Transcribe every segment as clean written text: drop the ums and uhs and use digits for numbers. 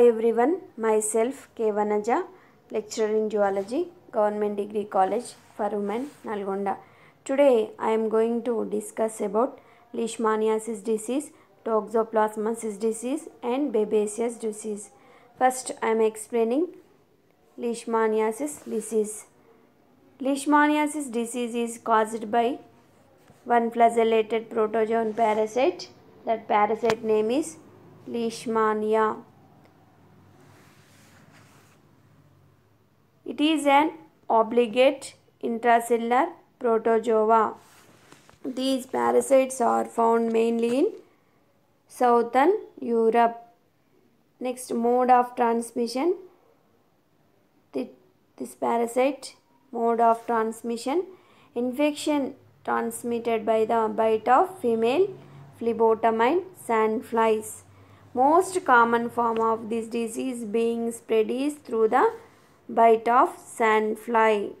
Hi everyone, myself K. Vanaja, lecturer in zoology, Government Degree College for Women, Nalgonda. Today I am going to discuss about Leishmaniasis disease, Toxoplasmosis disease and Babesiosis disease. First I am explaining Leishmaniasis disease. Leishmaniasis disease is caused by one flagellated protozoan parasite. That parasite name is Leishmania. It is an obligate intracellular protozoa. These parasites are found mainly in southern Europe. Next, mode of transmission. This parasite mode of transmission, infection transmitted by the bite of female phlebotomine sandflies. Most common form of this disease being spread is through the bite of sandfly.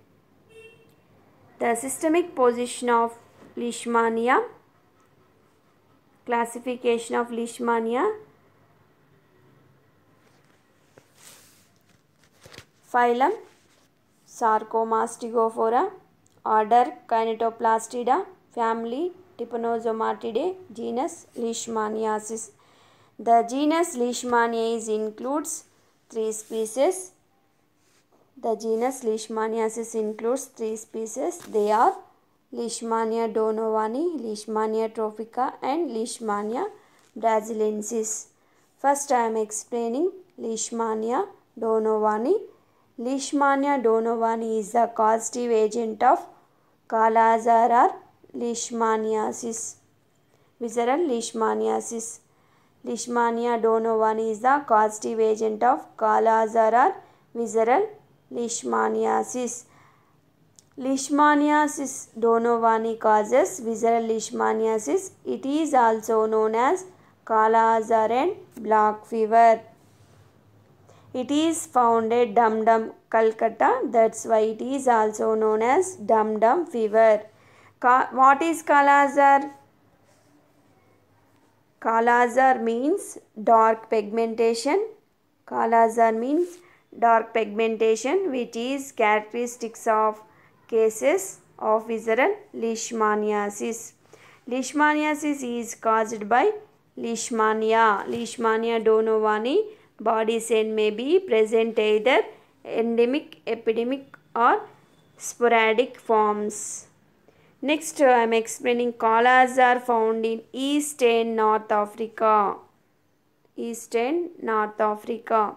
The systemic position of Leishmania, classification of Leishmania, phylum Sarcomastigophora, order Kinetoplastida, family Trypanosomatidae, genus Leishmaniasis. The genus Leishmaniasis includes three species. The genus Leishmaniasis includes three species. They are Leishmania donovani, Leishmania trophica and Leishmania brasiliensis. First I am explaining Leishmania donovani. Leishmania donovani is the causative agent of Kala-Azar or Leishmaniasis, visceral Leishmaniasis. Leishmania donovani is the causative agent of Kala-Azar or visceral Leishmaniasis. Leishmaniasis donovani causes visceral Leishmaniasis. It is also known as Kala-Azar and black fever. It is found at Dum Dum, Calcutta. That's why it is also known as Dum Dum fever. What is Kala-Azar? Kala-Azar means dark pigmentation. Kala-Azar means dark pigmentation, which is characteristics of cases of visceral Leishmaniasis. Leishmaniasis is caused by Leishmania. Leishmania donovani body cell may be present either endemic, epidemic or sporadic forms. Next I am explaining Kala-Azar found in East and North Africa. East and North Africa.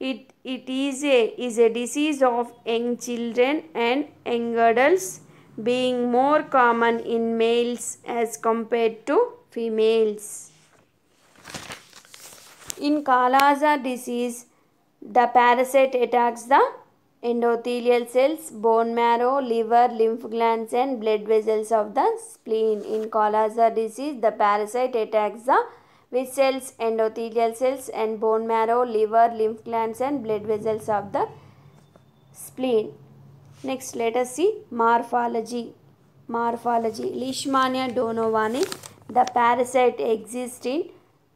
It is a disease of young children and young adults, being more common in males as compared to females. In Kala-Azar disease, the parasite attacks the endothelial cells, bone marrow, liver, lymph glands and blood vessels of the spleen. In Kala-Azar disease, the parasite attacks the vessels, endothelial cells and bone marrow, liver, lymph glands and blood vessels of the spleen. Next, let us see morphology. Morphology. Leishmania donovani, the parasite exists in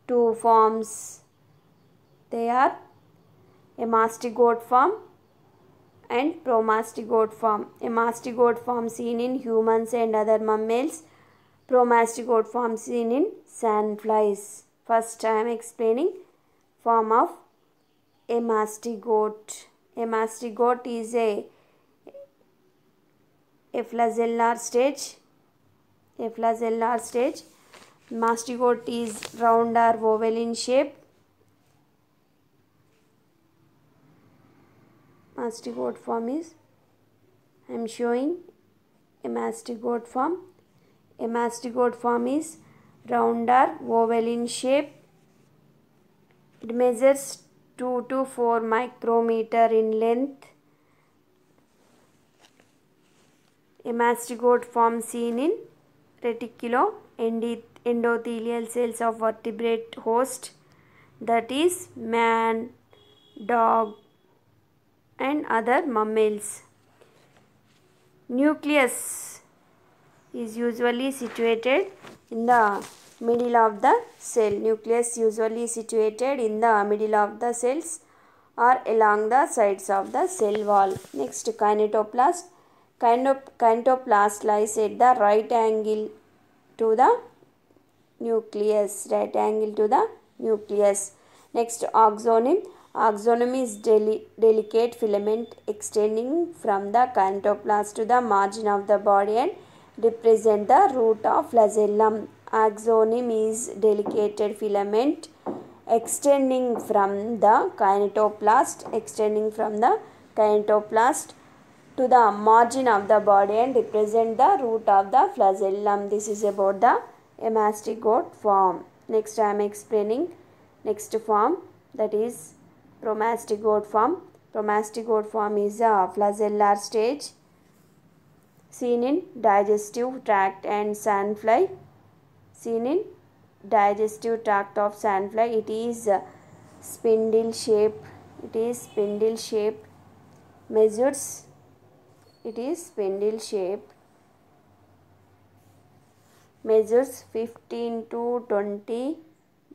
two forms. They are a mastigote form and promastigote form. A mastigote form seen in humans and other mammals. Promastigote form seen in sandflies. First I am explaining form of a mastigote. A mastigote is a flagellar stage. A flagellar stage. Mastigote is round or oval in shape. Mastigote form is, I am showing a mastigote form. A mastigote form is round or oval in shape. It measures 2 to 4 micrometer in length. A mastigote form seen in reticuloendothelial cells of vertebrate host, that is man, dog and other mammals. Nucleus is usually situated in the middle of the cell. Nucleus usually situated in the middle of the cells or along the sides of the cell wall. Next, kinetoplast. Kinetoplast lies at the right angle to the nucleus. Right angle to the nucleus. Next, axoneme. Axoneme is delicate filament extending from the kinetoplast to the margin of the body and represent the root of flagellum. Axoneme is delicate filament extending from the kinetoplast to the margin of the body and represent the root of the flagellum. This is about the hemastigote form. Next I am explaining next form, that is promastigote form. Promastigote form is a flagellar stage seen in digestive tract and sandfly. Seen in digestive tract of sandfly. It is spindle shape. Measures. It is spindle shape. Measures 15 to 20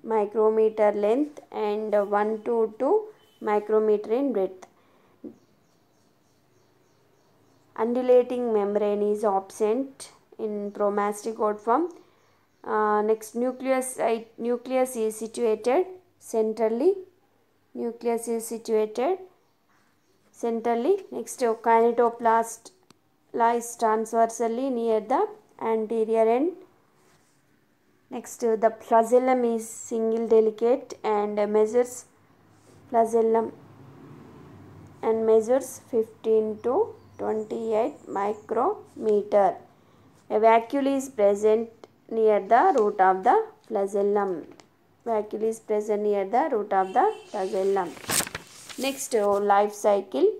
micrometer length and 1 to 2 micrometer in breadth. Undulating membrane is absent in promastigote form. Next, nucleus is situated centrally. Next, kinetoplast lies transversally near the anterior end. Next, the flagellum is single delicate and measures 15 to 28 micrometer. A vacuole is present near the root of the flagellum. Next, life cycle.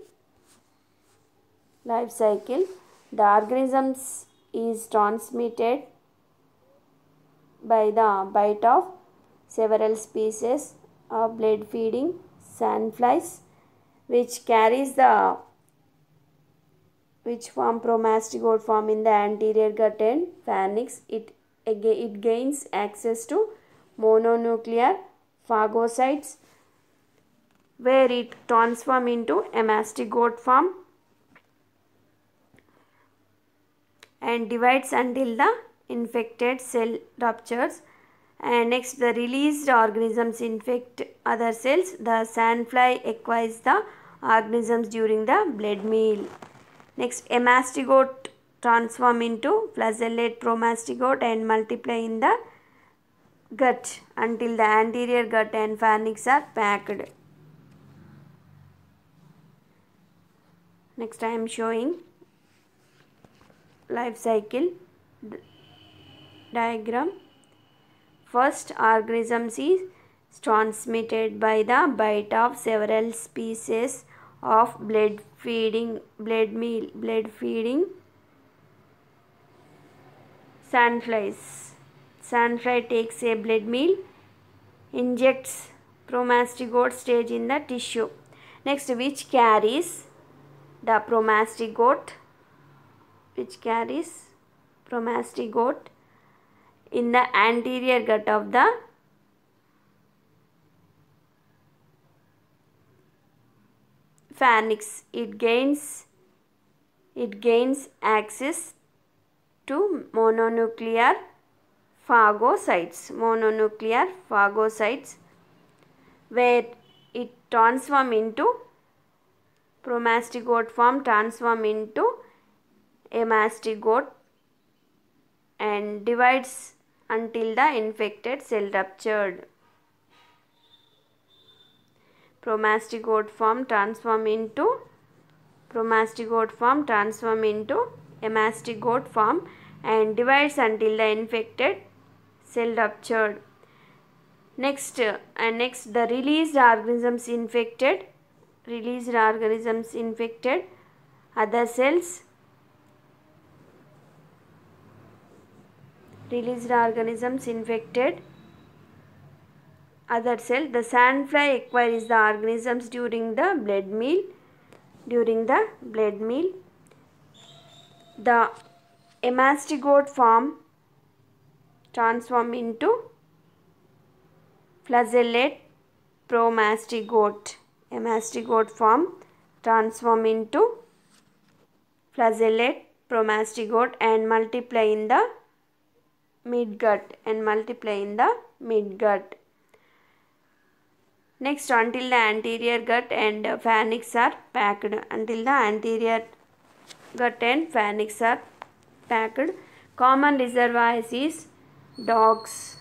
The organisms is transmitted by the bite of several species of blood feeding sandflies, which form promastigote form in the anterior gut and pharynx. It gains access to mononuclear phagocytes where it transforms into hemastigote form and divides until the infected cell ruptures. And next, the released organisms infect other cells. The sandfly acquires the organisms during the blood meal. Next, hemastigote transform into flagellate promastigote and multiply in the gut until the anterior gut and pharynx are packed. Next, I am showing life cycle diagram. First, organisms is transmitted by the bite of several species of blood feeding sandflies. Sandfly takes a blood meal, injects promastigote stage in the tissue. Next, which carries promastigote in the anterior gut of the pharynx. It gains access to mononuclear phagocytes where it transform into promastigote form, transform into hemastigote and divides until the infected cell ruptured. Promastigote form transform into hemastigote form and divides until the infected cell ruptured. Next, the released organisms infected other cells. The sandfly acquires the organisms during the blood meal. The hemastigote form transform into flagellate promastigote. A mastigote form transform into flagellate promastigote and multiply in the midgut Next, until the anterior gut and pharynx are packed. Until the anterior gut and pharynx are packed. Common reservoirs is dogs.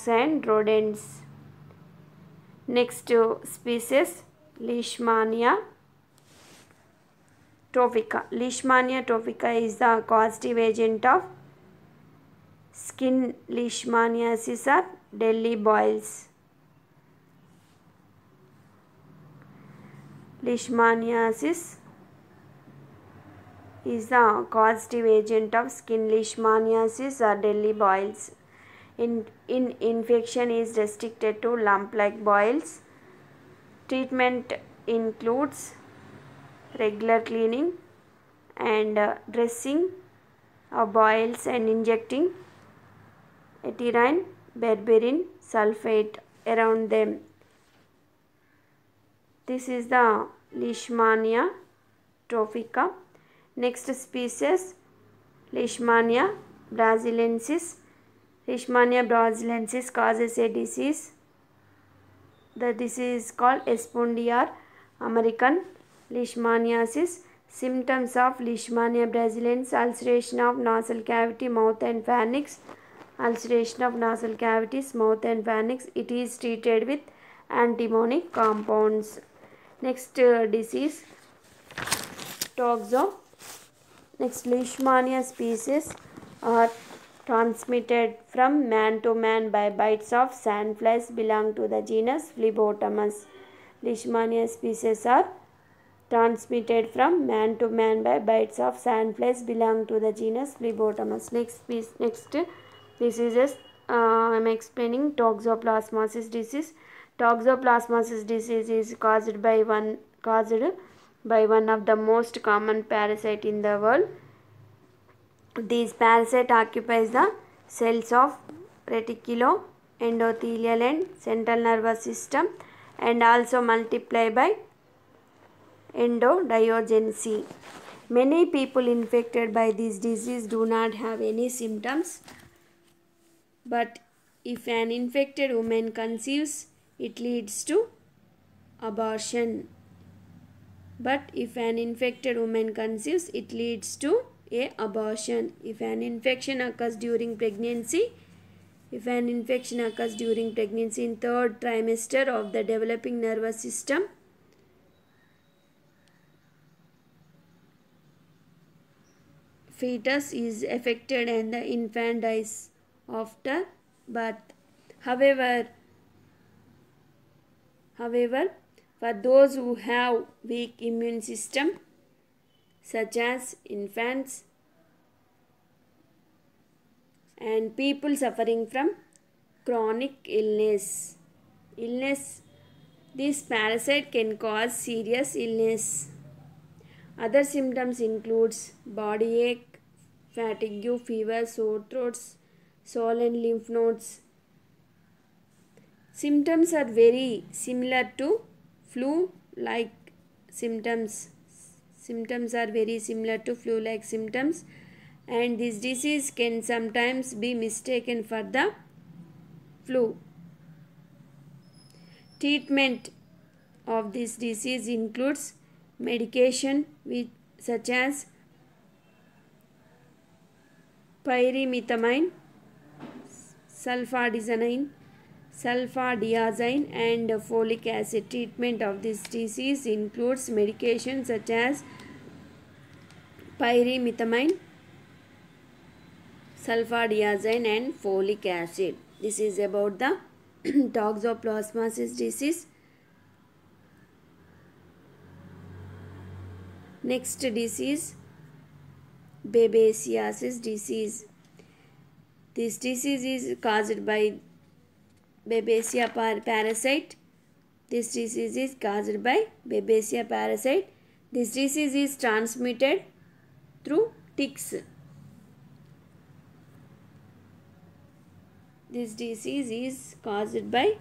And rodents. Next species, Leishmania tophica. Leishmania tophica is the causative agent of skin leishmaniasis or Delhi boils. Leishmaniasis is the causative agent of skin leishmaniasis or Delhi boils. Infection is restricted to lump-like boils. Treatment includes regular cleaning and dressing of boils and injecting ethynyl berberine sulfate around them. This is the Leishmania tophica. Next species, Leishmania brasiliensis. Leishmania brasiliensis causes a disease. The disease is called Espundia American leishmaniasis. Symptoms of Leishmania brasiliensis: ulceration of nasal cavity, mouth and pharynx. Ulceration of nasal cavities, mouth and pharynx. It is treated with antimonic compounds. Next disease, Toxo. Next, Leishmania species are transmitted from man to man by bites of sandflies belong to the genus Phlebotomus. Leishmania species are transmitted from man to man by bites of sandflies belong to the genus Phlebotomus. Next diseases, I am explaining Toxoplasmosis disease. Toxoplasmosis disease is caused by one of the most common parasite in the world. These parasite occupies the cells of reticulo, endothelial and central nervous system and also multiply by endodiogenesis. Many people infected by this disease do not have any symptoms, but if an infected woman conceives, it leads to abortion. If an infection occurs during pregnancy, in third trimester of the developing nervous system, fetus is affected and the infant dies after birth. However, for those who have weak immune system, such as infants and people suffering from chronic illness, this parasite can cause serious illness. Other symptoms includes body ache, fatigue, fever, sore throats, swollen lymph nodes. Symptoms are very similar to flu-like symptoms. And this disease can sometimes be mistaken for the flu. Treatment of this disease includes medication such as pyrimethamine, sulfadiazine and folic acid. Treatment of this disease includes medication such as pyrimethamine, sulfadiazine and folic acid. This is about the Toxoplasmosis disease. Next disease, Babesiosis disease. This disease is caused by Babesia parasite. This disease is transmitted through ticks. This disease is caused by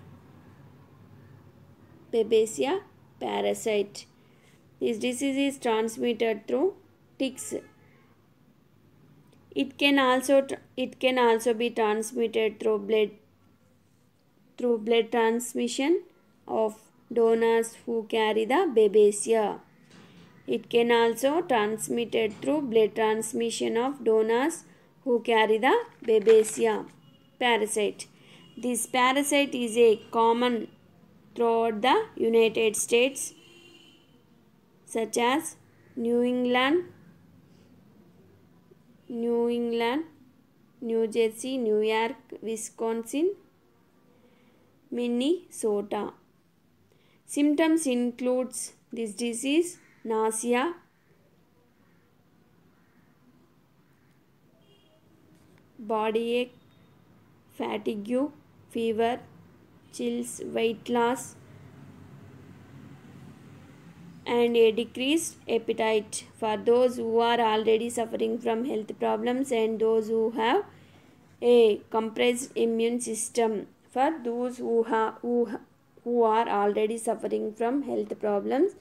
Babesia parasite. This disease is transmitted through ticks. It can also be transmitted through blood transmission of donors who carry the Babesia. It can also transmitted through blood transmission of donors who carry the Babesia parasite. This parasite is a common throughout the United States, such as New England, New Jersey, New York, Wisconsin, Minnesota. Symptoms includes this disease, nausea, body ache, fatigue, fever, chills, weight loss, and a decreased appetite for those who are already suffering from health problems and those who have a compressed immune system. For those who are already suffering from health problems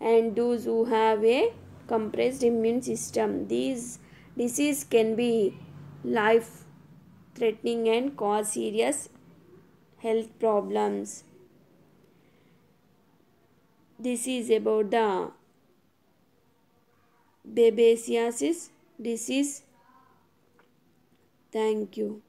and those who have a compressed immune system, these disease can be life threatening and cause serious health problems. This is about the Babesiasis disease. Thank you.